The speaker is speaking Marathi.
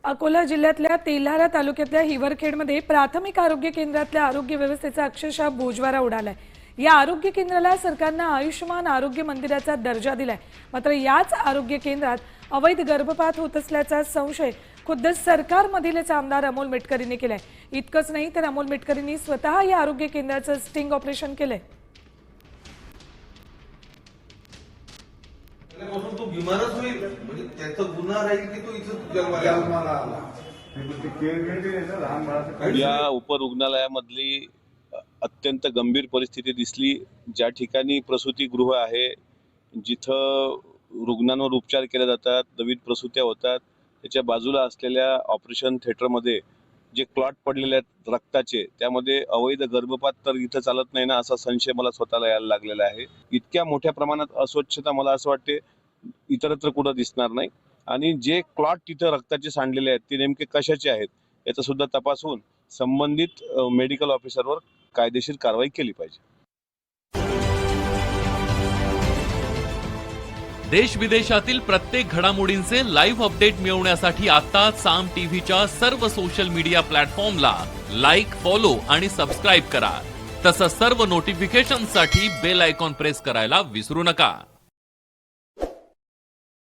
अकोला जिल्ह्यातल्या तेल्हारा तालुक्यातल्या हिवरखेडमध्ये प्राथमिक आरोग्य केंद्रातल्या आरोग्य व्यवस्थेचा अक्षरशः बोजवारा उडालाय। या आरोग्य केंद्राला सरकारनं आयुष्यमान आरोग्य मंदिराचा दर्जा दिलाय। मात्र याच आरोग्य केंद्रात अवैध गर्भपात होत असल्याचा संशय खुद्द सरकारमधीलच आमदार अमोल मेटकरींनी केलाय। इतकंच नाही तर अमोल मेटकरींनी स्वतः या आरोग्य केंद्राचं स्टिंग ऑपरेशन केलंय। तो बिमारच होईल म्हणजे त्याचा गुन्हा राहील की तो इथं जन्माला आला। या उपरुग्णालयामधली अत्यंत गंभीर परिस्थिती दिसली। ज्या ठिकाणी प्रसूतीगृह आहे, जिथं रुग्णांवर उपचार केले जातात, नवीन प्रसूत्या होतात, त्याच्या बाजूला असलेल्या ऑपरेशन थिएटरमध्ये जे क्लॉट पडलेले आहेत रक्ताचे, त्यामध्ये अवैध गर्भपात तर इथं चालत नाही ना, असा संशय मला स्वतःला यायला लागलेला आहे। इतक्या मोठ्या प्रमाणात अस्वच्छता मला असं वाटते इतरत्र कुठं दिसणार नाही। आणि जे क्लॉट तिथं रक्ताचे सांडलेले आहेत ते नेमके कशाचे आहेत याचा सुद्धा तपास होऊन संबंधित मेडिकल ऑफिसरवर कायदेशीर कारवाई केली पाहिजे। देश विदेशातील प्रत्येक घडामोडींचे लाईव्ह अपडेट मिळवण्यासाठी आता साम टीव्हीच्या सर्व सोशल मीडिया प्लॅटफॉर्मला लाईक, फॉलो आणि सबस्क्राईब करा। तसंच सर्व नोटिफिकेशनसाठी बेल आयकॉन प्रेस करायला विसरू नका।